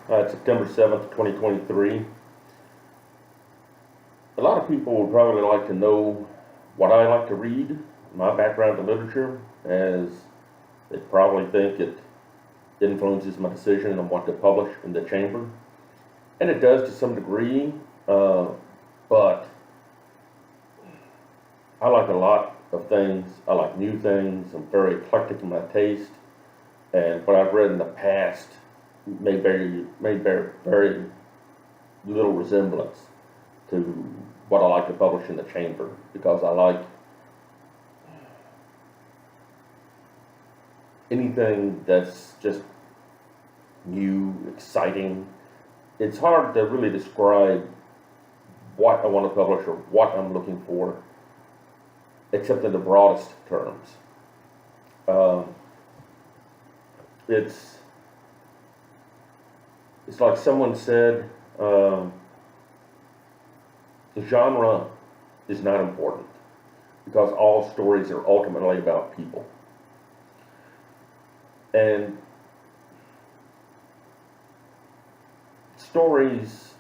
September 7th, 2023. A lot of people would probably like to know what I like to read, my background in literature, as they probably think it influences my decision on what to publish in the chamber. And it does to some degree, but I like a lot of things. I like new things. I'm very eclectic in my taste. And what I've read in the past may bear very little resemblance to what I like to publish in the chamber because I like anything that's just new, exciting. It's hard to really describe what I want to publish or what I'm looking for, except in the broadest terms. Um, it's it's like someone said, the genre is not important because all stories are ultimately about people. And stories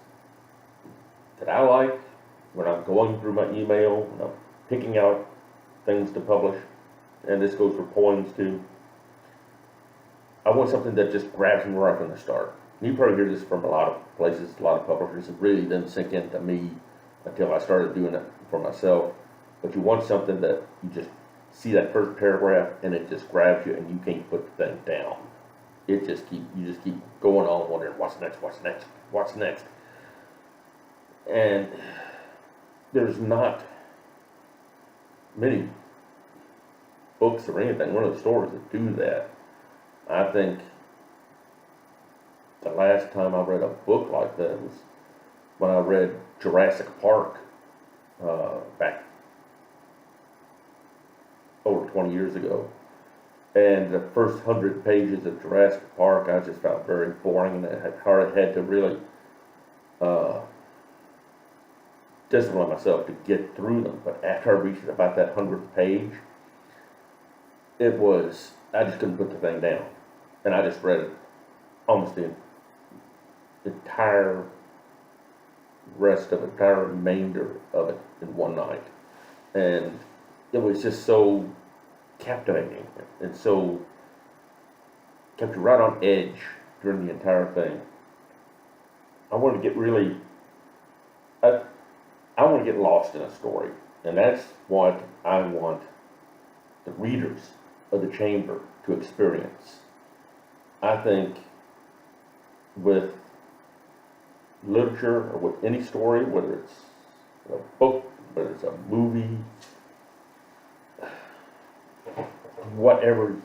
that I like when I'm going through my email, when I'm picking out things to publish, and this goes for poems too, I want something that just grabs me right from the start. You probably hear this from a lot of places, a lot of publishers. It really didn't sink into me until I started doing it for myself. But you want something that you just see that first paragraph and it just grabs you and you can't put the thing down. You just keep going on wondering what's next, what's next, what's next. And there's not many books or anything, really stories that do that. I think the last time I read a book like that was when I read Jurassic Park back over 20 years ago. And the first 100 pages of Jurassic Park I just found very boring, and I had to really uh, discipline myself to get through them. But after I reached about that 100th page, I just couldn't put the thing down. And I just read it almost the entire entire remainder of it in one night. And it was just so captivating and so kept you right on edge during the entire thing. I wanted to get really, I, I want to get lost in a story. And that's what I want the readers of the chamber to experience. I think with literature or with any story, whether it's a book, whether it's a movie, whatever,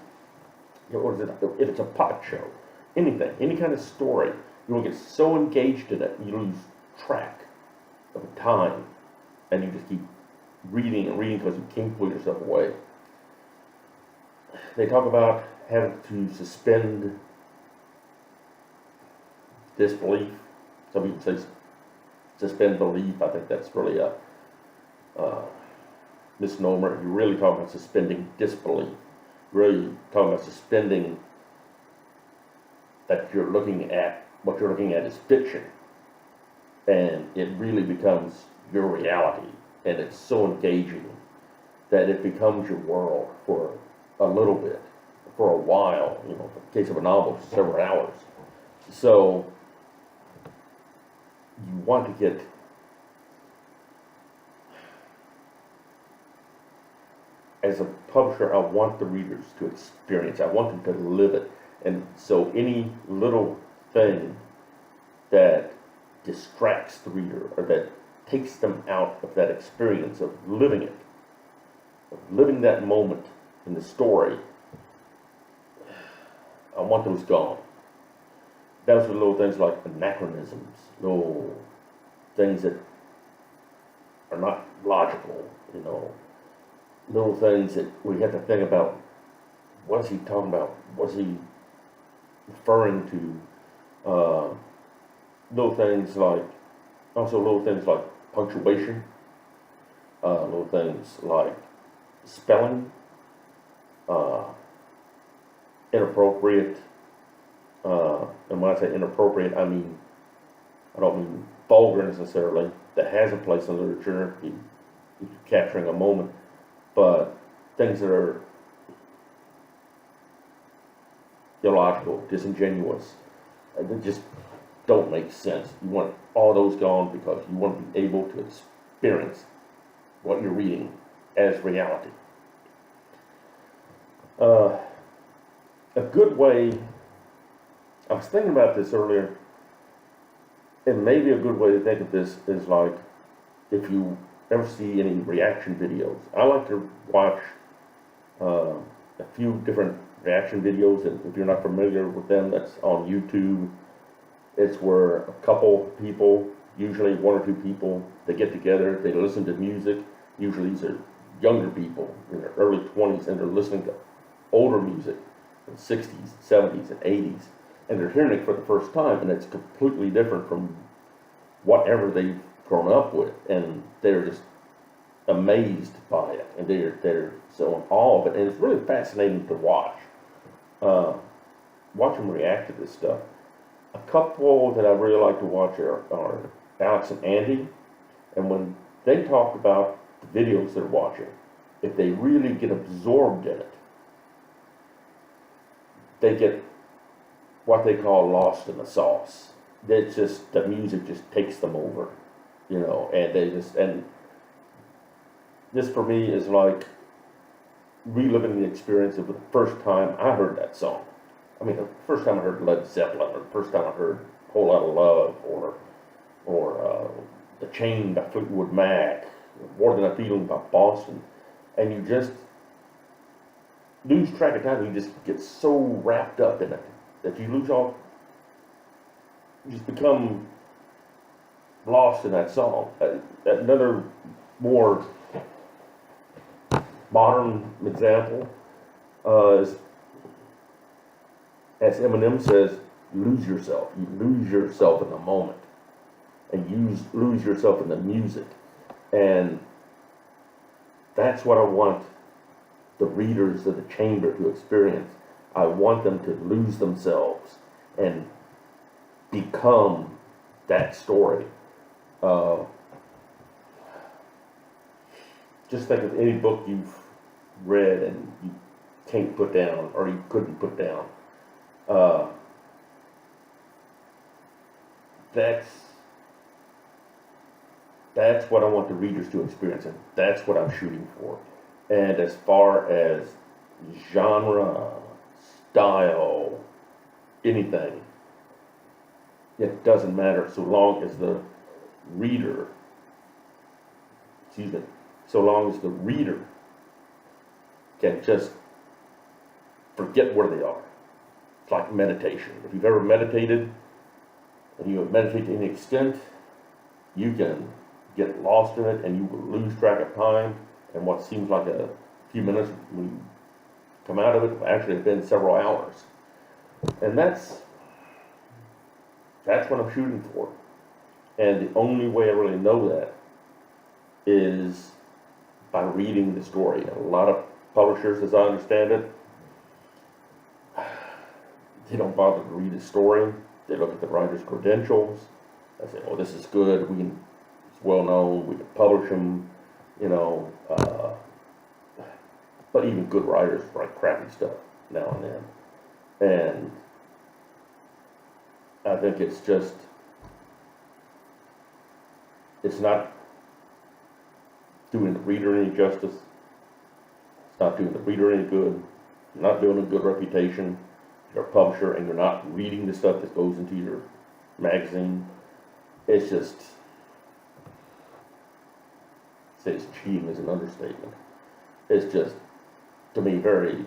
what is it, if it's a puppet show, anything, any kind of story, you will get so engaged in it, you lose track of time, and you just keep reading and reading because you can't pull yourself away. They talk about having to suspend disbelief. Some people say suspend belief. I think that's really a misnomer. You're really talking about suspending disbelief. You're really talking about suspending that what you're looking at is fiction, and it really becomes your reality, and it's so engaging that it becomes your world for a little bit, for a while. In the case of a novel, several hours. So you want to get as a publisher, I want the readers to experience. I want them to live it. And so any little thing that distracts the reader or that takes them out of that experience of living it, of living that moment in the story, I want those gone. Those are little things like anachronisms, little things that are not logical, little things that we have to think about. What is he talking about? What's he referring to? Little things like punctuation, little things like spelling, uh, inappropriate and when I say inappropriate, I don't mean vulgar necessarily, that has a place in literature, capturing a moment, but things that are illogical, disingenuous, that just don't make sense. You want all those gone because you want to be able to experience what you're reading as reality. A good way, I was thinking about this earlier, and maybe a good way to think of this is like if you ever see any reaction videos. I like to watch a few different reaction videos, and if you're not familiar with them, that's on YouTube. It's where a couple people, usually one or two people, they get together, they listen to music. Usually these are younger people in their early 20s, and they're listening to older music in the 60s, 70s, and 80s, and they're hearing it for the first time, and it's completely different from whatever they've grown up with, and they're just amazed by it, and they're so in awe of it, and it's really fascinating to watch. Watch them react to this stuff. A couple that I really like to watch are Alex and Andy, and when they talk about the videos they're watching, if they really get absorbed in it, they get what they call lost in the sauce. It's just, the music just takes them over, and and this for me is like reliving the experience of the first time I heard that song. I mean, the first time I heard Led Zeppelin, or the first time I heard Whole Lotta Love, or The Chain by Fleetwood Mac, More Than a Feeling by Boston, and you just lose track of time. You just get so wrapped up in it that you you just become lost in that song. Another more modern example is, as Eminem says, you lose yourself. You lose yourself in the moment, and you lose yourself in the music. And that's what I want the readers of the chamber to experience. I want them to lose themselves and become that story. Just think of any book you've read and you can't put down, or you couldn't put down. That's what I want the readers to experience, and that's what I'm shooting for. And as far as genre, style, anything, it doesn't matter so long as the reader, so long as the reader can just forget where they are. It's like meditation. If you've ever meditated, and you meditate to any extent, you can get lost in it, and you will lose track of time, and what seems like a few minutes when you come out of it will actually have been several hours. And that's what I'm shooting for. And the only way I really know that is by reading the story. And a lot of publishers, as I understand it, they don't bother to read the story. They look at the writer's credentials. They say, "Oh, this is good. It's well known. We can publish them." But even good writers write crappy stuff now and then. And I think it's not doing the reader any justice. It's not doing the reader any good. You're not doing a good reputation. You're a publisher and you're not reading the stuff that goes into your magazine. It's just, say it's cheating is an understatement. It's just, to me, very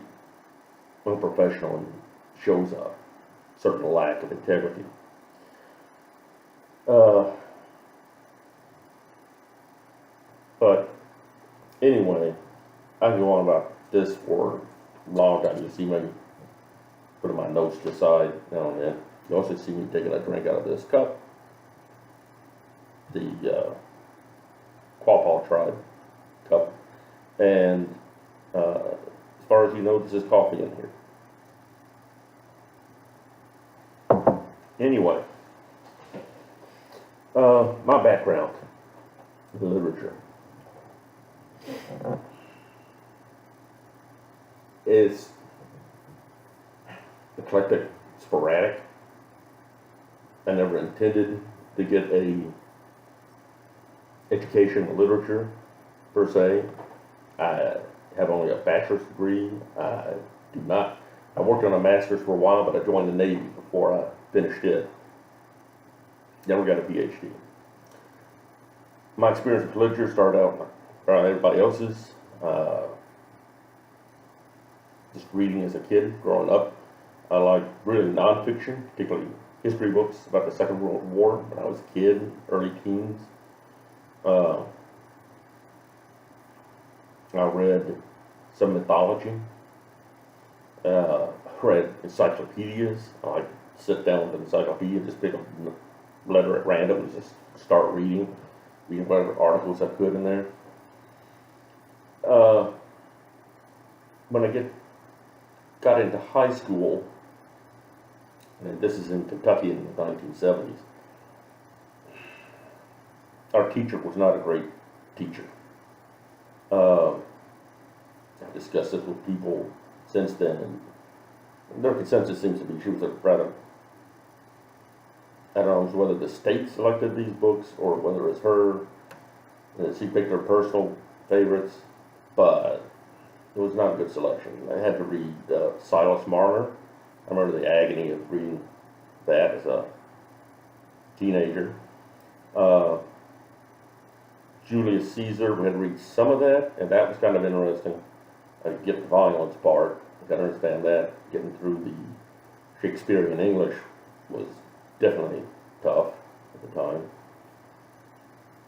unprofessional and shows a certain lack of integrity. But anyway, I can go on about this for a long time. You see me putting my notes to the side now and then. You also see me taking a drink out of this cup. The Quapaw Tribe cup. And as far as you know, this is coffee in here. Anyway, my background in literature is eclectic, sporadic. I never intended to get a education in literature per se. I have only a bachelor's degree. I worked on a master's for a while, but I joined the Navy before I finished it. Never got a PhD. My experience with literature started out around everybody else's. Just reading as a kid, growing up. I liked really nonfiction, particularly history books about the Second World War when I was a kid, early teens. I read some mythology. Read encyclopedias. I like to sit down with an encyclopedia, just pick a letter at random and just start reading whatever articles I could in there. When I got into high school, and this is in Kentucky in the 1970s, our teacher was not a great teacher. I've discussed this with people since then, and their consensus seems to be she was a rather, I don't know whether the state selected these books or whether it's her, she picked her personal favorites, but it was not a good selection. I had to read Silas Marner. I remember the agony of reading that as a teenager. Julius Caesar, we had to read some of that, and that was kind of interesting. I get the violence part, I got to understand that. Getting through the Shakespearean English was definitely tough at the time.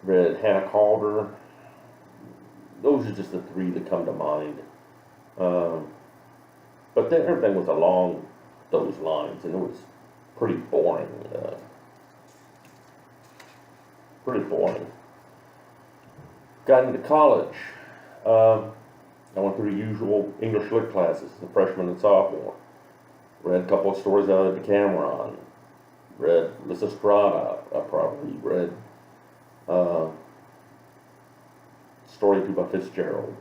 Read Hannah Calder. Those are just the three that come to mind. But then everything was along those lines, and it was pretty boring. Got into college. I went through the usual English lit classes as a freshman and sophomore. Read a couple of stories out of Decameron. Read Lysistrata. I probably read story or two by Fitzgerald.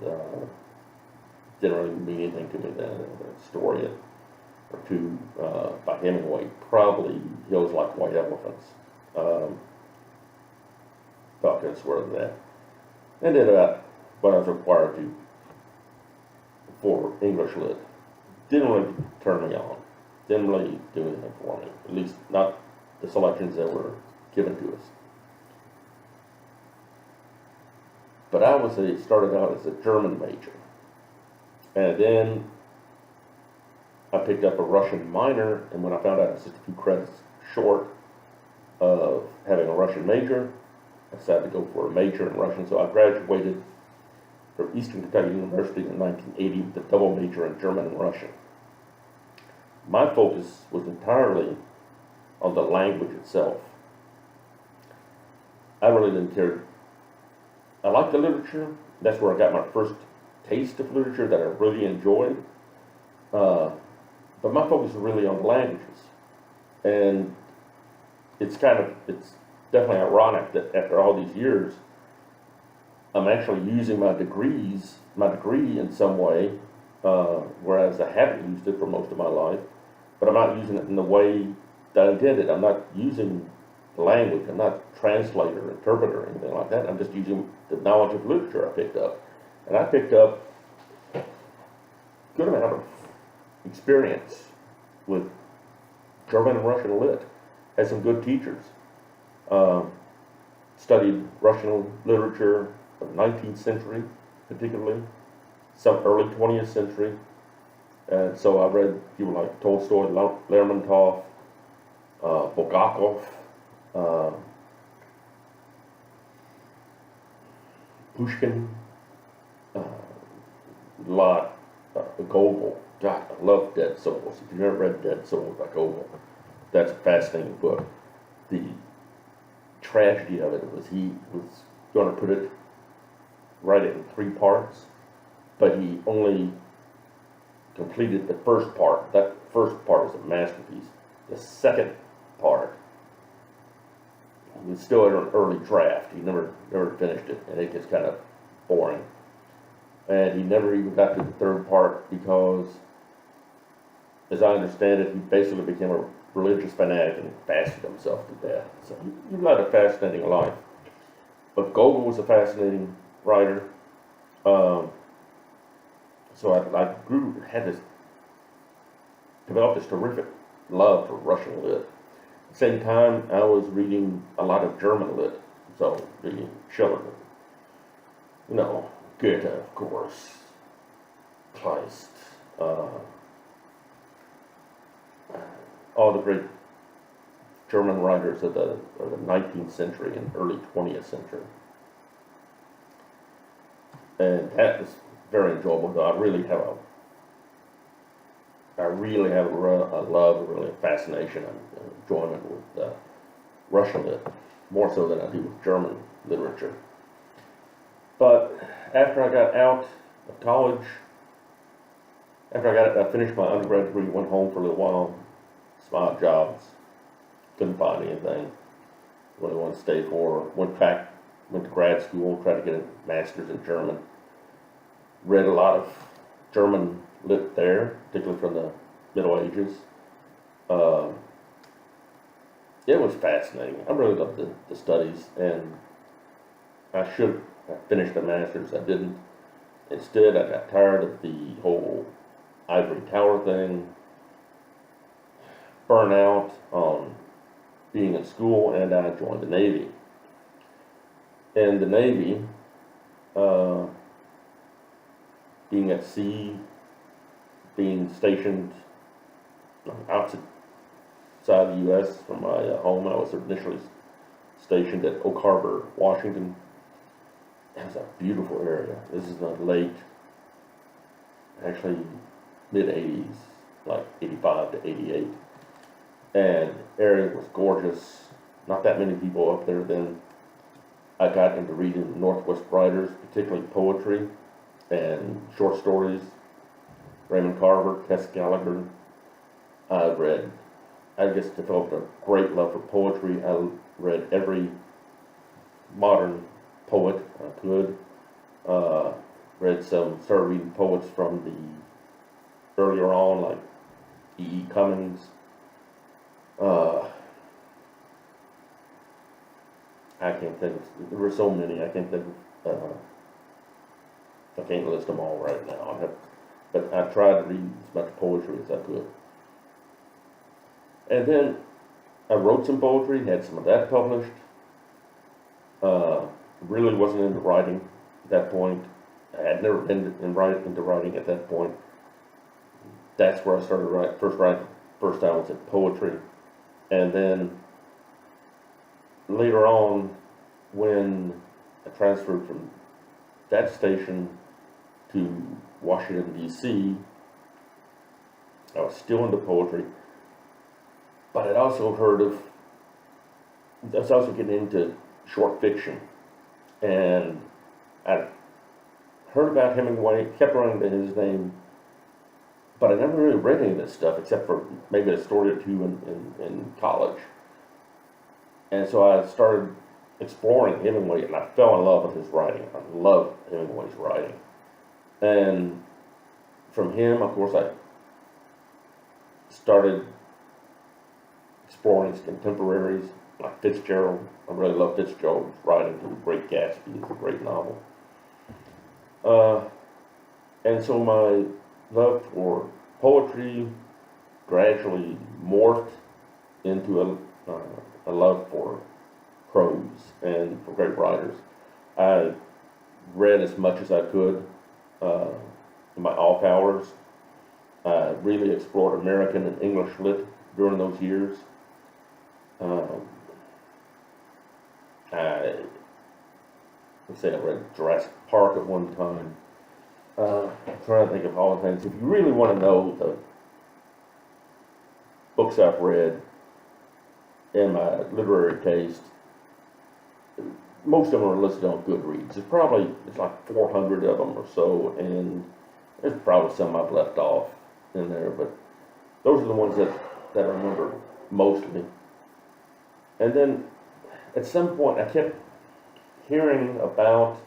Didn't really mean anything to me then. A story or two by Hemingway. Probably Hills Like White Elephants. Thought that's worth that. And did what I was required to for English lit. Didn't really turn me on. Didn't really do anything for me. At least not the selections that were given to us. But started out as a German major. And then I picked up a Russian minor, and when I found out I was just a few credits short of having a Russian major, I decided to go for a major in Russian. So I graduated from Eastern Kentucky University in 1980 with a double major in German and Russian. My focus was entirely on the language itself. I really didn't care. I liked the literature. That's where I got my first taste of literature that I really enjoyed. But my focus was really on the languages. And it's definitely ironic that after all these years, I'm actually using my degree in some way, whereas I haven't used it for most of my life, but I'm not using it in the way that I intended. I'm not using the language. I'm not translator, interpreter, or anything like that. I'm just using the knowledge of literature I picked up. And I picked up a good amount of experience with German and Russian lit. Had some good teachers. Studied Russian literature of the 19th century, particularly, some early 20th century. And so I read people like Tolstoy, Lermontov, Bulgakov, Pushkin, Gogol. God, I love Dead Souls. If you've never read Dead Souls by Gogol, that's a fascinating book. The tragedy of it was he was going to write it in 3 parts, but he only completed the first part. That first part was a masterpiece. The second part. He was still in an early draft. He never finished it, and it gets kind of boring. And he never even got to the third part because, as I understand it, he basically became a religious fanatic and fasted himself to death. So he led a fascinating life. But Gogol was a fascinating writer. So I developed this terrific love for Russian lit. At the same time, I was reading a lot of German lit. So reading Schiller, Goethe, of course, Kleist, all the great German writers of the 19th century and early 20th century. And that was very enjoyable, though I really have a love, a fascination, and enjoyment with Russian lit, more so than I do with German literature. But after I got out of college, I finished my undergrad degree, went home for a little while, some odd jobs, couldn't find anything really wanted to stay for. Went to grad school, tried to get a master's in German. Read a lot of German lit there, particularly from the Middle Ages. It was fascinating. I really loved the studies, and I should have finished the master's. I didn't. Instead, I got tired of the whole ivory tower thing, burnout on being in school, and I joined the Navy. In the Navy, being at sea, being stationed outside the U.S. from my home, I was initially stationed at Oak Harbor, Washington. It was a beautiful area. This is the late, actually mid-80s, like 85 to 88. And the area was gorgeous. Not that many people up there then. I got into reading Northwest writers, particularly poetry and short stories. Raymond Carver, Tess Gallagher. I just developed a great love for poetry. I read every modern poet I could. Started reading poets from the earlier on, like E.E. Cummings. I can't think. There were so many. I can't think. I can't list them all right now. But I tried to read as much poetry as I could. And then I wrote some poetry, had some of that published. Really wasn't into writing at that point. I had never been into writing at that point. That's where I started writing. First time was in poetry. And then later on, when I transferred from that station to Washington, D.C., I was still into poetry, but I was also getting into short fiction. And I heard about Hemingway, kept running to his name, but I never really read any of this stuff except for maybe a story or two in college. And so I started exploring Hemingway, and I fell in love with his writing. I love Hemingway's writing. And from him, of course, I started exploring his contemporaries, like Fitzgerald. I really love Fitzgerald's writing. The Great Gatsby is a great novel. And so my love for poetry gradually morphed into a love for prose and for great writers. I read as much as I could in my off hours. I really explored American and English lit during those years. I read Jurassic Park at one time. I'm trying to think of all the things. If you really want to know the books I've read and my literary taste, most of them are listed on Goodreads. It's like 400 of them or so, and there's probably some I've left off in there, but those are the ones that I remember mostly. And then at some point I kept hearing about,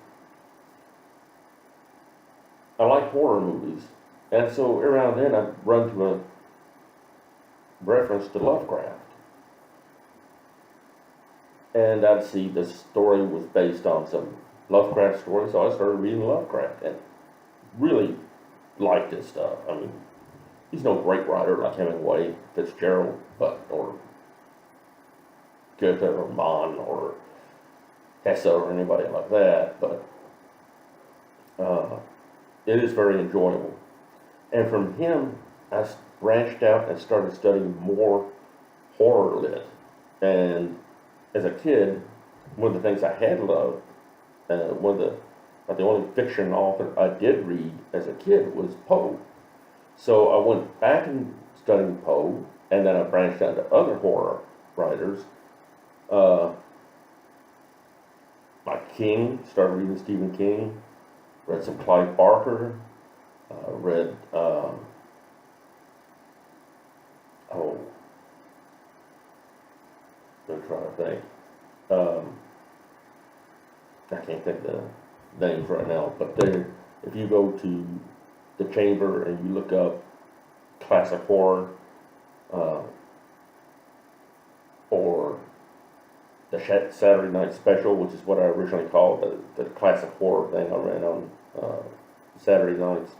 I like horror movies. And so around then I'd run to a reference to Lovecraft. And I'd see the story was based on some Lovecraft story, so I started reading Lovecraft and really liked his stuff. I mean, he's no great writer like Hemingway, Fitzgerald, or Goethe or Mann or Hesse or anybody like that, but it is very enjoyable. And from him, I branched out and started studying more horror lit. And as a kid, one of the things I had loved, the only fiction author I did read as a kid was Poe. So I went back and studied Poe, and then I branched out to other horror writers. Like King, started reading Stephen King, read some Clive Barker, read, I'm trying to think. I can't think of the names right now, but if you go to the Chamber and you look up classic horror, or the Saturday Night Special, which is what I originally called the classic horror thing I ran on Saturday nights.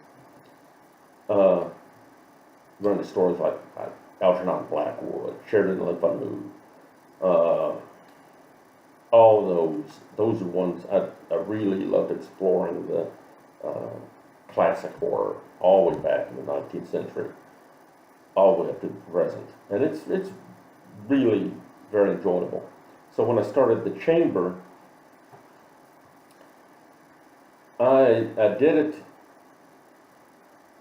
Running stories like Algernon Blackwood, Sheridan Le Fanu, all those are ones I really loved exploring the classic horror all the way back in the 19th century, all the way up to the present, and it's really very enjoyable. So when I started the Chamber, I did it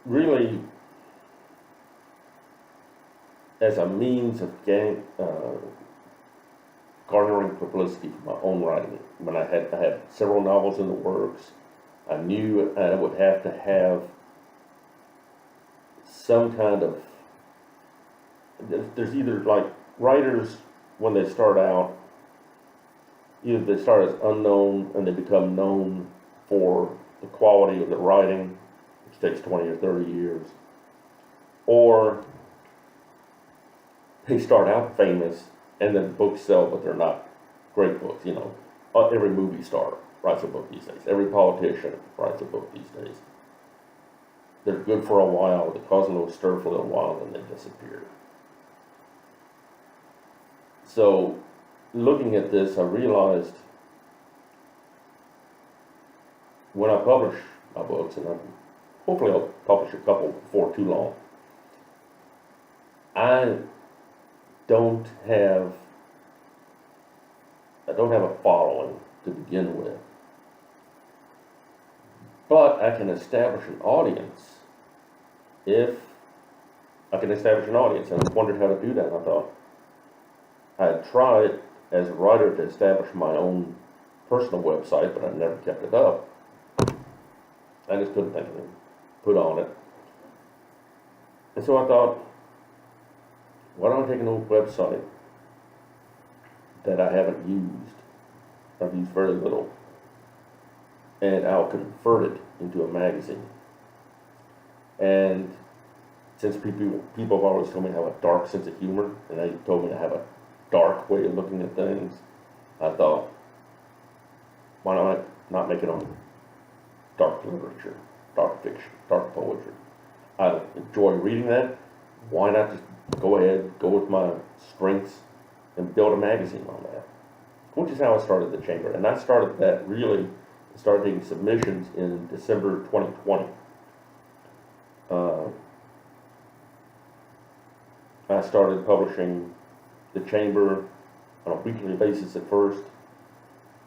really as a means of garnering publicity for my own writing. When I had several novels in the works, I knew I would have to have some kind of, there's either like writers when they start out, either they start as unknown and they become known for the quality of their writing, which takes 20 or 30 years, or they start out famous and then books sell, but they're not great books. Every movie star writes a book these days. Every politician writes a book these days. They're good for a while, they cause a little stir for a little while, and then they disappear. So, looking at this, I realized when I publish my books, and hopefully I'll publish a couple before too long, I don't have a following to begin with, but I can establish an audience if I can establish an audience. And I wondered how to do that. And I thought I had tried as a writer to establish my own personal website, but I never kept it up. I just couldn't think of anything to put on it. And so I thought, why don't I take an old website that I haven't used, I've used very little, and I'll convert it into a magazine. And since people have always told me I have a dark sense of humor, and they told me I have a dark way of looking at things, I thought, why not make it on dark literature, dark fiction, dark poetry? I enjoy reading that. Why not just go ahead, go with my strengths, and build a magazine on that? Which is how I started the Chamber. And I started that really, started taking submissions in December 2020. I started publishing the Chamber on a weekly basis at first.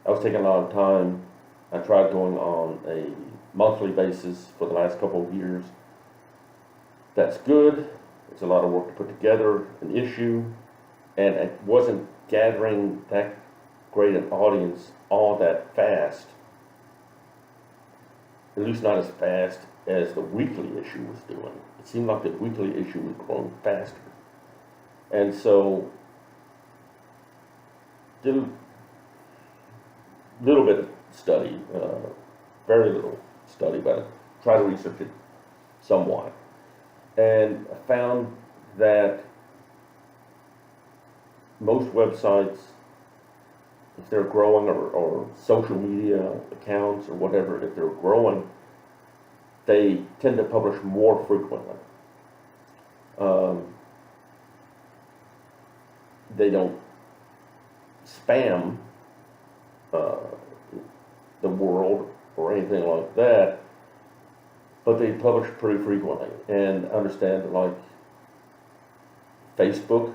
I was taking a lot of time. I tried going on a monthly basis for the last couple of years. That's good. It's a lot of work to put together an issue, and it wasn't gathering that great an audience all that fast, at least not as fast as the weekly issue was doing. It seemed like the weekly issue was growing faster. And so did a little bit of study, very little study, but try to research it somewhat, and I found that most websites, if they're growing, or social media accounts or whatever, if they're growing, they tend to publish more frequently. They don't spam the world or anything like that, but they publish pretty frequently. And understand that, like Facebook,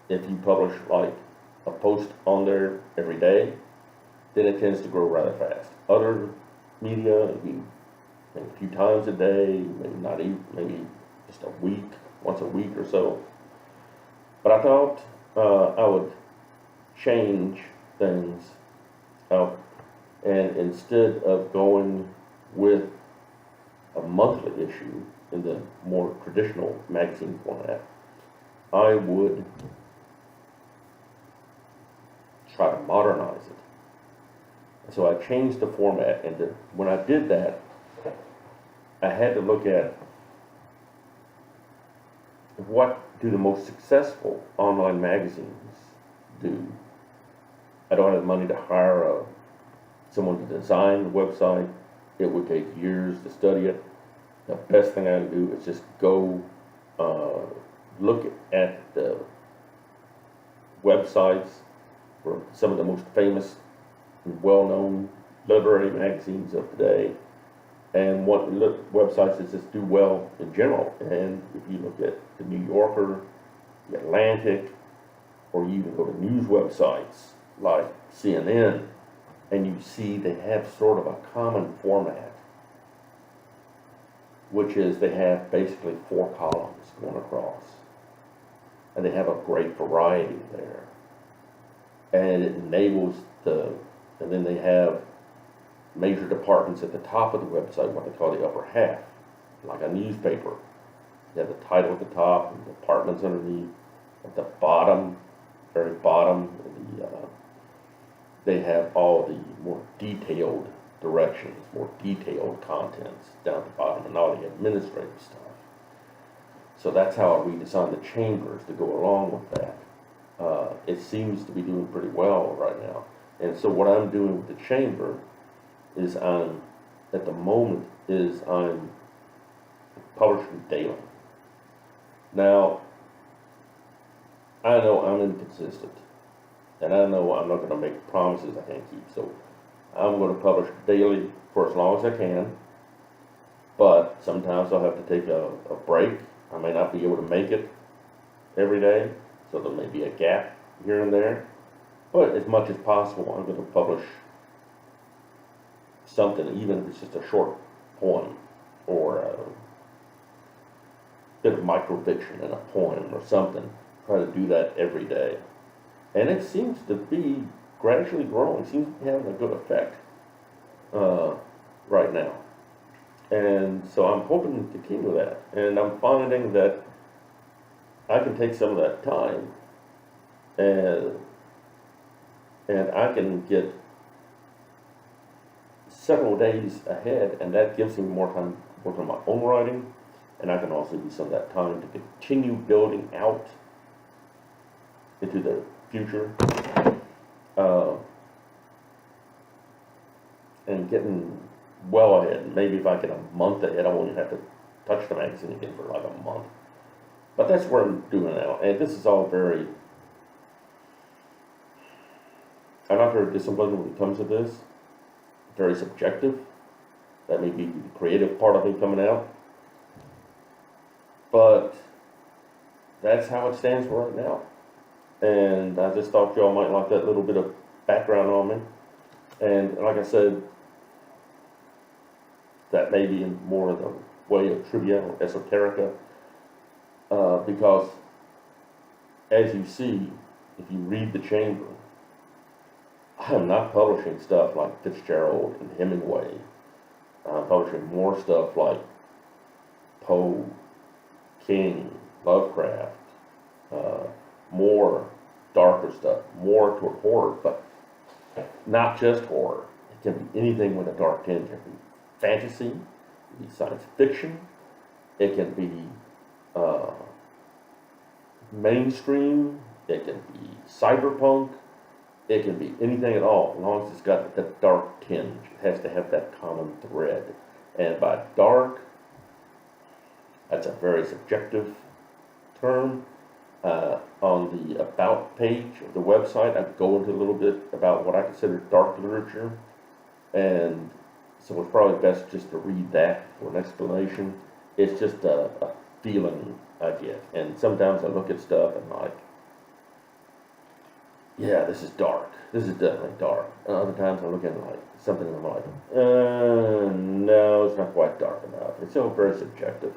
if you publish like a post on there every day, then it tends to grow rather fast. Other media, maybe a few times a day, maybe not even, maybe just a week, once a week or so. But I thought I would change things up, and instead of going with a monthly issue in the more traditional magazine format, I would try to modernize it. So I changed the format, and when I did that, I had to look at what do the most successful online magazines do. I don't have the money to hire someone to design the website. It would take years to study it. The best thing I can do is just go look at the websites for some of the most famous and well-known literary magazines of today, and what websites that just do well in general. And if you look at the New Yorker, the Atlantic, or you even go to news websites like CNN, and you see they have sort of a common format, which is they have basically 4 columns going across, and they have a great variety there, and it enables and then they have major departments at the top of the website, what they call the upper half, like a newspaper. You have the title at the top and departments underneath. At the bottom, very bottom, they have all the more detailed directions, more detailed contents down at the bottom, and all the administrative stuff. So that's how I redesigned the chambers to go along with that. It seems to be doing pretty well right now. And so what I'm doing with the chamber is I'm publishing daily. Now, I know I'm inconsistent, and I know I'm not going to make promises I can't keep, so I'm going to publish daily for as long as I can, but sometimes I'll have to take a break. I may not be able to make it every day, so there may be a gap here and there, but as much as possible I'm going to publish something, even if it's just a short poem or a bit of microfiction in a poem or something. Try to do that every day, and it seems to be gradually growing. It seems to be having a good effect right now, and so I'm hoping to continue that. And I'm finding that I can take some of that time, and I can get several days ahead, and that gives me more time to work on my own writing, and I can also use some of that time to continue building out into the future, and getting well ahead. Maybe if I get a month ahead, I won't even have to touch the magazine again for like a month. But that's what I'm doing now, and this is all very, I'm not very disciplined when it comes to this, very subjective. That may be the creative part of me coming out, but that's how it stands for right now. And I just thought y'all might like that little bit of background on me. And like I said, that may be in more of the way of trivia or esoterica, because as you see, if you read the chamber, I am not publishing stuff like Fitzgerald and Hemingway. I'm publishing more stuff like Poe, King, Lovecraft, more darker stuff, more toward horror, but not just horror. It can be anything with a dark tinge. It can be fantasy, it can be science fiction, it can be mainstream, it can be cyberpunk, it can be anything at all, as long as it's got that dark tinge. It has to have that common thread. And by dark, that's a very subjective term. On the About page of the website, I go into a little bit about what I consider dark literature. And so it's probably best just to read that for an explanation. It's just a feeling I get. And sometimes I look at stuff and like, yeah, this is dark. This is definitely dark. And other times I look at like something and I'm like, no, it's not quite dark enough. It's still very subjective.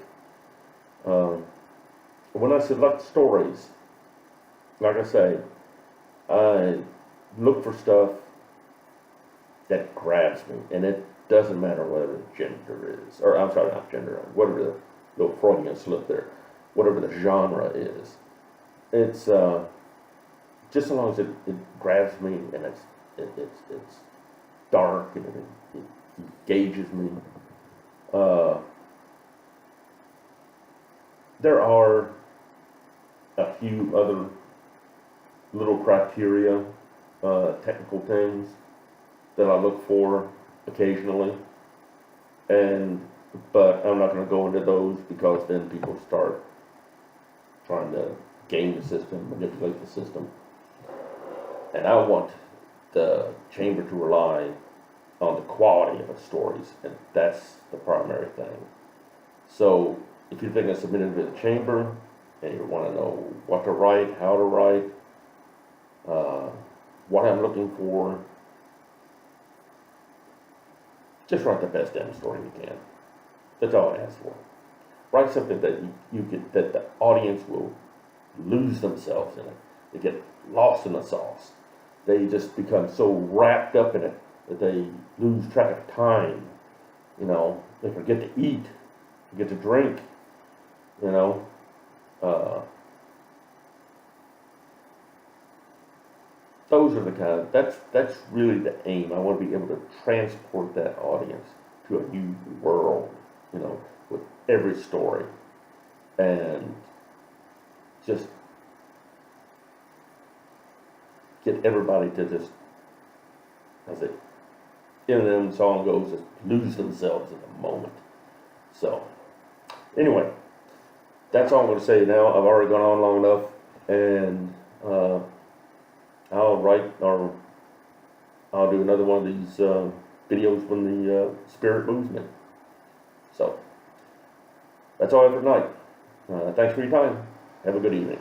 When I select stories, like I say, I look for stuff that grabs me, and it doesn't matter whether the gender is, or I'm sorry, not gender, whatever the little Freudian slip there, whatever the genre is. It's just as long as it grabs me and it's dark and it engages me. There are a few other little criteria, technical things that I look for occasionally, but I'm not going to go into those because then people start trying to game the system, manipulate the system, and I want the chamber to rely on the quality of its stories, and that's the primary thing. So if you're thinking of submitting to the chamber and you want to know what to write, how to write, what I'm looking for, just write the best damn story you can. That's all I ask for. Write something that that the audience will lose themselves in it. They get lost in the sauce. They just become so wrapped up in it that they lose track of time. You know, they forget to eat, forget to drink. You know, those are the kind of, that's really the aim. I want to be able to transport that audience to a new world, you know, with every story, and just get everybody to just, as the Eminem song goes, just lose themselves in the moment. So, anyway, that's all I'm going to say now. I've already gone on long enough, and I'll do another one of these videos when the spirit moves me. So, that's all I have for tonight. Thanks for your time. Have a good evening.